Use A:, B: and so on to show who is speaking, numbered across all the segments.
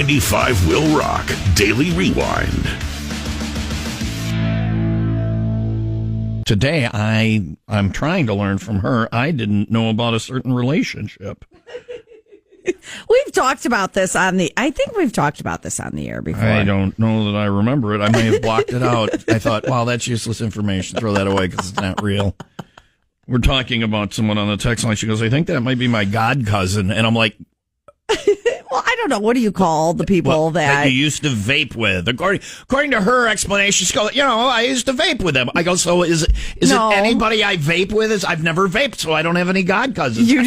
A: 95 Will Rock Daily Rewind.
B: Today, I'm trying to learn from her. I didn't know about a certain relationship.
C: We've talked about this I think we've talked about this on the air before.
B: I don't know that I remember it. I may have blocked it out. I thought, wow, that's useless information. Throw that away because it's not real. We're talking about someone on the text line. She goes, I think that might be my god cousin. And I'm like,
C: well, I don't know. What do you call the people
B: that you used to vape with? According to her explanation, she goes, I used to vape with them. I go, so is it anybody I vape with? I've never vaped, so I don't have any god cousins.
C: You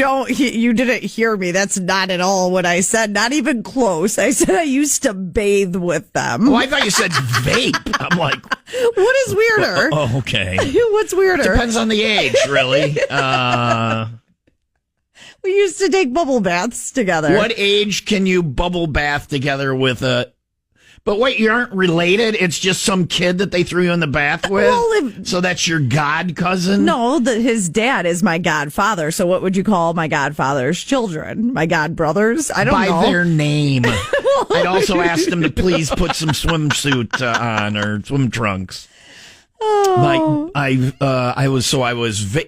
C: didn't hear me. That's not at all what I said. Not even close. I said I used to bathe with them.
B: Oh, I thought you said vape. I'm like,
C: what is weirder?
B: Oh, okay.
C: What's weirder?
B: Depends on the age, really.
C: We used to take bubble baths together.
B: What age can you bubble bath together with a... But wait, you aren't related? It's just some kid that they threw you in the bath with? Well, so that's your god cousin?
C: No, his dad is my godfather. So what would you call my godfather's children? My god brothers? I don't know.
B: By their name. I'd also ask them to please put some swimsuit on or swim trunks.
C: Oh.
B: I was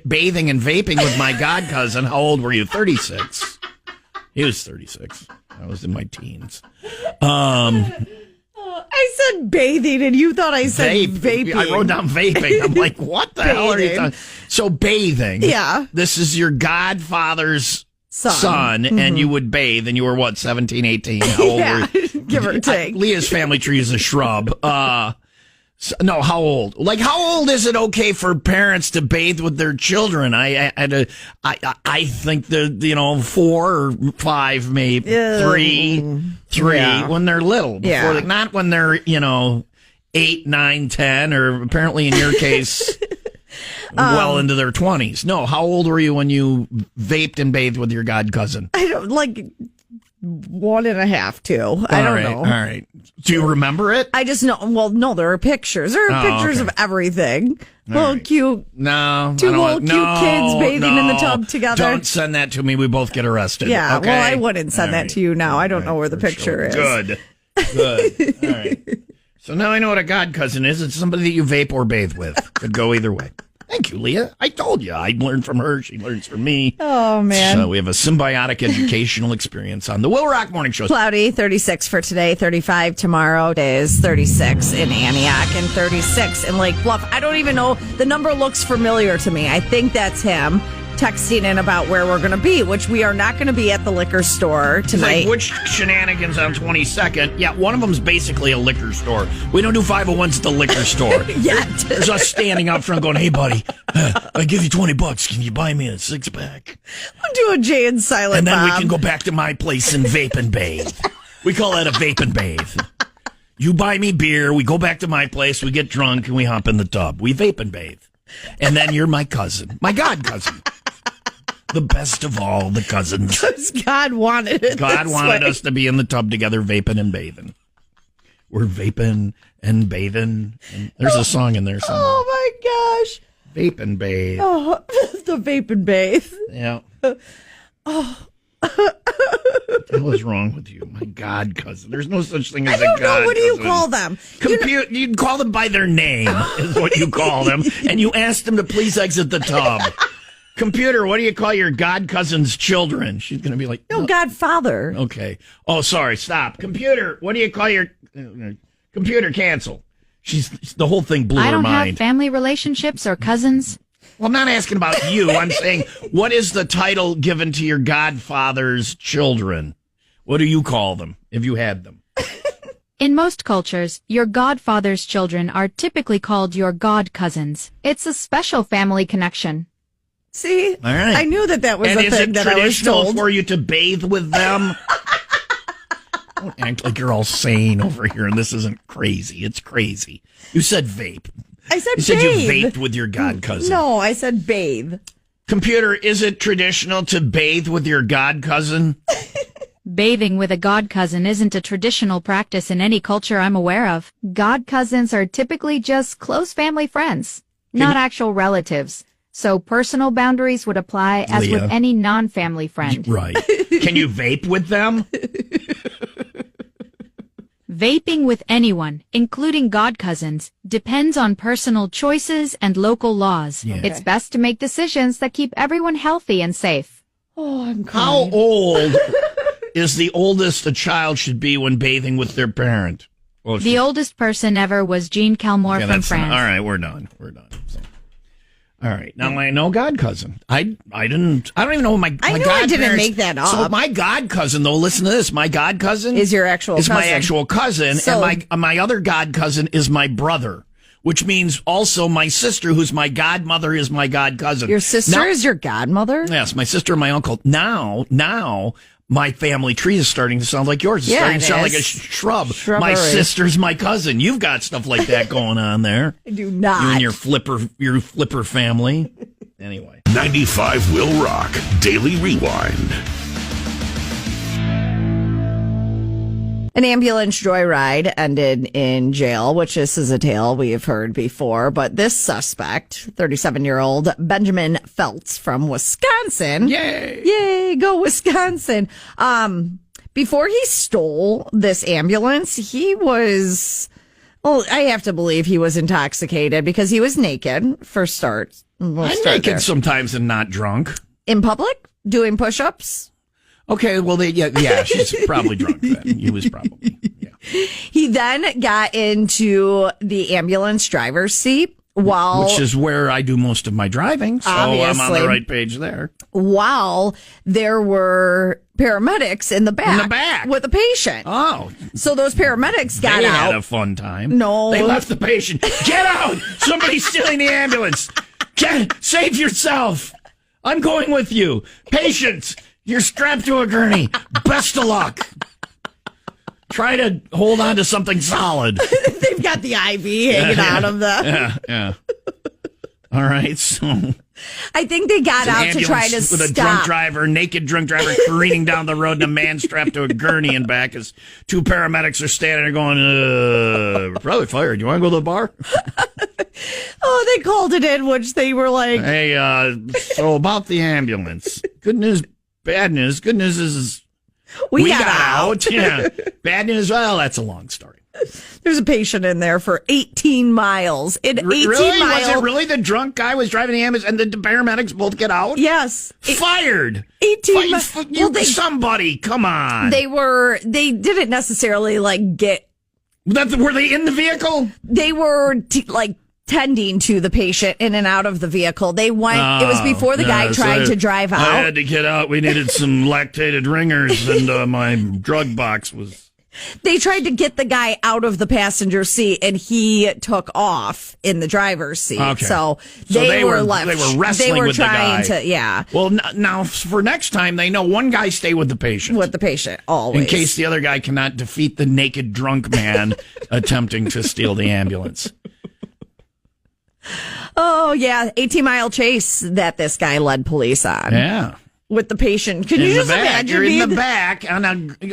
B: bathing and vaping with my god cousin. How old were you? 36. He was 36. I was in my teens.
C: I said bathing, and you thought I said vaping.
B: I wrote down vaping. I'm like, what the hell are you talking? So bathing.
C: Yeah.
B: This is your godfather's son
C: mm-hmm.
B: and you would bathe, and you were what, 17, 18? How old were you?
C: Give or take.
B: Leah's family tree is a shrub. No, how old? Like, how old is it okay for parents to bathe with their children? I think that 4 or 5, maybe 3
C: yeah.
B: when they're little. Before not when they're 8, 9, 10, or apparently in your case, well into their 20s. No, how old were you when you vaped and bathed with your god cousin?
C: I don't 1.5, 2. I don't know.
B: All right. Do you remember it?
C: I just know. Well, no, there are pictures. There are pictures of everything. Cute.
B: No.
C: Two little cute kids bathing in the tub together.
B: Don't send that to me. We both get arrested.
C: Yeah.
B: Okay?
C: Well, I wouldn't send that to you now. I don't know where the picture is.
B: Good. All right. So now I know what a god cousin is. It's somebody that you vape or bathe with. Could go either way. Thank you, Leah. I told you. I learned from her. She learns from me.
C: Oh, man.
B: So we have a symbiotic educational experience on the Will Rock Morning Show.
C: Cloudy, 36 for today, 35 tomorrow. It is 36 in Antioch and 36 in Lake Bluff. I don't even know. The number looks familiar to me. I think that's him texting in about where we're going to be, which we are not going to be at the liquor store tonight.
B: Like, which shenanigans on 22nd? Yeah, one of them's basically a liquor store. We don't do 501s at the liquor store.
C: Yet.
B: There's us standing out front going, hey, buddy, I give you $20. Can you buy me a 6-pack?
C: I'll do a Jay and Silent
B: And then
C: Bob.
B: we can go back to my place and vape and bathe. We call that a vape and bathe. You buy me beer, we go back to my place, we get drunk, and we hop in the tub. We vape and bathe. And then you're my cousin, my god cousin. The best of all the cousins.
C: Because God wanted it.
B: God wanted us to be in the tub together, vaping and bathing. We're vaping and bathing. And there's a song in there somewhere.
C: Oh, my gosh.
B: Vape and bathe.
C: Oh, the vape and bathe.
B: Yeah. What the hell is wrong with you? My god cousin. There's no such thing as a god cousin.
C: I don't know. What do you call them?
B: You'd call them by their name is what you call them. And you ask them to please exit the tub. Computer, what do you call your god cousin's children? She's going to be like...
C: No, godfather.
B: Okay. Oh, sorry. Stop. Computer, what do you call your... Computer, cancel. The whole thing blew her mind.
D: I don't have family relationships or cousins.
B: Well, I'm not asking about you. I'm saying, what is the title given to your godfather's children? What do you call them, if you had them?
D: In most cultures, your godfather's children are typically called your god cousins. It's a special family connection.
C: See?
B: All right.
C: I knew that was a thing that I was told.
B: And is it traditional for you to bathe with them? Don't act like you're all sane over here and this isn't crazy. It's crazy. You said vape.
C: I said
B: you said
C: bathe.
B: You vaped with your god cousin.
C: No, I said bathe.
B: Computer, is it traditional to bathe with your god cousin?
D: Bathing with a god cousin isn't a traditional practice in any culture I'm aware of. God cousins are typically just close family friends, not actual relatives. So personal boundaries would apply as
B: Leah.
D: with any non-family friend.
B: Right. Can you vape with them?
D: Vaping with anyone, including god cousins, depends on personal choices and local laws.
B: Yeah.
D: It's best to make decisions that keep everyone healthy and safe.
C: Oh, I'm
B: How
C: crying.
B: old is the oldest a child should be when bathing with their parent? Well,
D: The oldest person ever was Jean Calmore from France.
B: all right, we're done. So, all right. Now I know god cousin. I don't even know my
C: I
B: my
C: knew I didn't
B: godparents-
C: make that up.
B: So my god cousin, though, listen to this. My god cousin
C: Is your actual
B: is my
C: cousin.
B: actual cousin,
C: So-
B: and my other god cousin is my brother, which means also my sister, who's my godmother, is my god cousin.
C: Your sister
B: Now-
C: is your godmother?
B: Yes, my sister and my uncle. Now, my family tree is starting to sound like yours. It's
C: Yeah,
B: starting
C: it
B: to sound like a
C: is.
B: shrub.
C: Shrubbery.
B: My sister's my cousin. You've got stuff like that going on there.
C: I do not.
B: You and your flipper family. Anyway.
A: 95 Will Rock Daily Rewind.
C: An ambulance joyride ended in jail, which this is a tale we have heard before. But this suspect, 37-year-old Benjamin Feltz from Wisconsin. Yay, go Wisconsin. Before he stole this ambulance, he was, well, I have to believe he was intoxicated because he was naked for start. We'll
B: I'm
C: start
B: naked
C: there.
B: sometimes and not drunk.
C: In public, doing push-ups.
B: Okay, well, yeah, she's probably drunk then. He was probably, yeah.
C: He then got into the ambulance driver's seat
B: Which is where I do most of my driving, so I'm on
C: Obviously.
B: the right page there.
C: while there were paramedics in the back, with a patient.
B: Oh,
C: So those paramedics got
B: they
C: out.
B: had a fun time.
C: No.
B: They left the patient. Get out! Somebody's stealing the ambulance. Save yourself. I'm going with you. Patient, you're strapped to a gurney. Best of luck. Try to hold on to something solid.
C: They've got the IV hanging out of the.
B: Yeah. All right, so
C: I think they got
B: an
C: out to try to
B: ambulance with a
C: stop.
B: naked drunk driver careening down the road and a man strapped to a gurney in back as two paramedics are standing there going, we're probably fired. You want to go to the bar?
C: Oh, they called it in, which they were like,
B: Hey, so about the ambulance. Good news, bad news. Good news is
C: we got out.
B: Yeah. Bad news, well, that's a long story.
C: There's a patient in there for 18 miles. In 18
B: Really?
C: miles.
B: Was it really the drunk guy was driving the ambulance and the paramedics both get out?
C: Yes.
B: Fired.
C: 18
B: Somebody, come on.
C: They didn't necessarily get,
B: Were they in the vehicle?
C: they were tending to the patient in and out of the vehicle. They went, it was before the guy tried to drive out.
B: I had to get out. We needed some lactated ringers, and my drug box was.
C: They tried to get the guy out of the passenger seat, and he took off in the driver's seat.
B: Okay.
C: So
B: So
C: they were left.
B: They were wrestling
C: They were
B: with
C: trying
B: the guy.
C: to, yeah,
B: Well, now for next time, they know one guy stay with the patient.
C: with the patient always.
B: in case the other guy cannot defeat the naked drunk man attempting to steal the ambulance.
C: Oh yeah, 18-mile chase that this guy led police on
B: Yeah.
C: with the patient. Can
B: In
C: you
B: the
C: just
B: back.
C: imagine?
B: You're in
C: being
B: the back.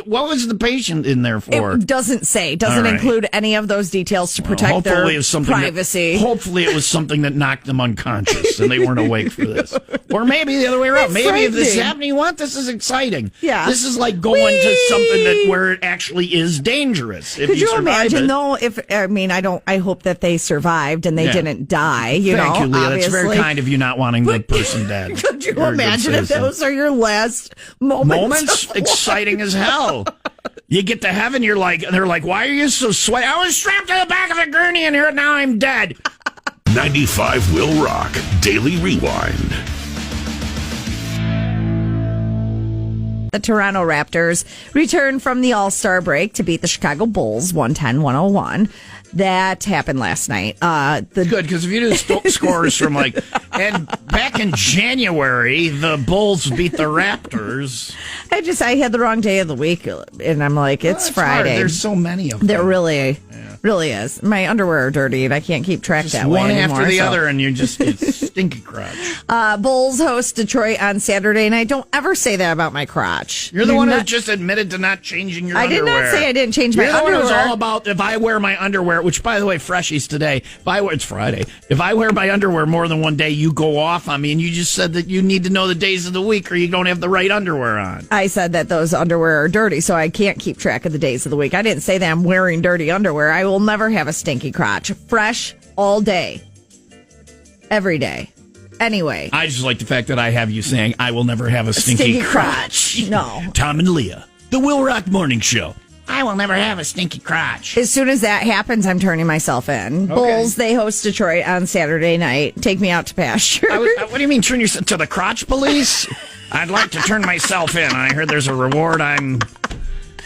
B: What was the patient in there for?
C: It doesn't say. Doesn't
B: All right.
C: include any of those details to protect their
B: Hopefully it was something
C: privacy.
B: Hopefully it was something that knocked them unconscious and they weren't awake for this. Or maybe the other way around. Maybe if this is
C: frightening.
B: happening, you want this is exciting.
C: Yeah.
B: This is like going to something where it actually is dangerous. If
C: Could you
B: survive
C: imagine
B: it.
C: though? I hope that they survived and they
B: Yeah.
C: didn't die.
B: Thank you, Leah.
C: obviously.
B: That's very kind of you not wanting the person dead.
C: Could you
B: You're a good
C: imagine if
B: citizen.
C: those are your last moments?
B: Moments exciting as hell. You get to heaven, they're like, why are you so sweaty? I was strapped to the back of a gurney and here now I'm dead.
A: 95 Will Rock Daily Rewind.
C: The Toronto Raptors return from the All-Star break to beat the Chicago Bulls 110-101. That happened last night.
B: Good, because if you do scores from and back in January, the Bulls beat the Raptors.
C: I had the wrong day of the week, and I'm like, it's
B: That's hard.
C: Friday.
B: There's so many of them.
C: There really Really is. My underwear are dirty, and I can't keep track
B: Just
C: that way
B: one
C: anymore.
B: after the
C: so.
B: other, and you just get stinky crotch.
C: Bulls host Detroit on Saturday, and I don't ever say that about my crotch.
B: You're the one who just admitted to not changing your
C: I
B: underwear.
C: did not say I didn't change my
B: You're the
C: underwear.
B: one who's all about if I wear my underwear, which, by the way, freshies today. It's Friday. If I wear my underwear more than one day, you go off on me, and you just said that you need to know the days of the week or you don't have the right underwear on.
C: I said that those underwear are dirty, so I can't keep track of the days of the week. I didn't say that I'm wearing dirty underwear. I will never have a stinky crotch. Fresh all day. Every day. Anyway.
B: I just like the fact that I have you saying, I will never have a stinky crotch.
C: No.
B: Tom and Leah, the Will Rock Morning Show. I will never have a stinky crotch.
C: As soon as that happens, I'm turning myself in.
B: Okay.
C: Bulls, they host Detroit on Saturday night. Take me out to pasture.
B: What do you mean turn yourself to the crotch police? I'd like to turn myself in. I heard there's a reward. I'm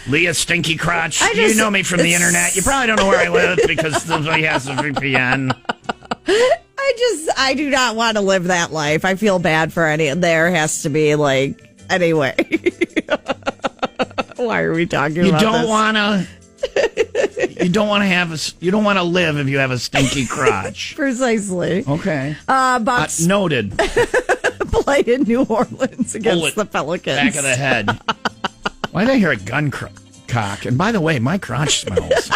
B: Leah Stinky Crotch. You know me from the internet. You probably don't know where I live because somebody has a VPN.
C: I do not want to live that life. I feel bad for any. There has to be anyway. Why are we talking about this? You don't want to live if you have a stinky crotch. Precisely.
B: Okay.
C: Bucks
B: noted.
C: play in New Orleans against the Pelicans.
B: Back of the head. Why did I hear a gun cock? And by the way, my crotch smells.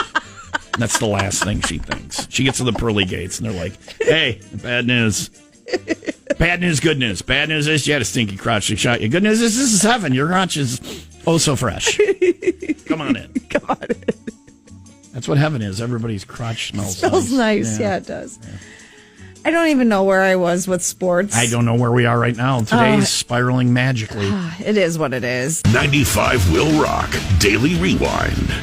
B: That's the last thing she thinks. She gets to the pearly gates, and they're like, hey, bad news. Bad news, good news. Bad news is you had a stinky crotch. They shot you. Good news is this is heaven. Your crotch is oh so fresh. Come on in.
C: Come on in.
B: That's what heaven is. Everybody's crotch smells
C: nice. Yeah, it does. Yeah. I don't even know where I was with sports.
B: I don't know where we are right now. Today's spiraling magically.
C: It is what it is.
A: 95 Will Rock Daily Rewind.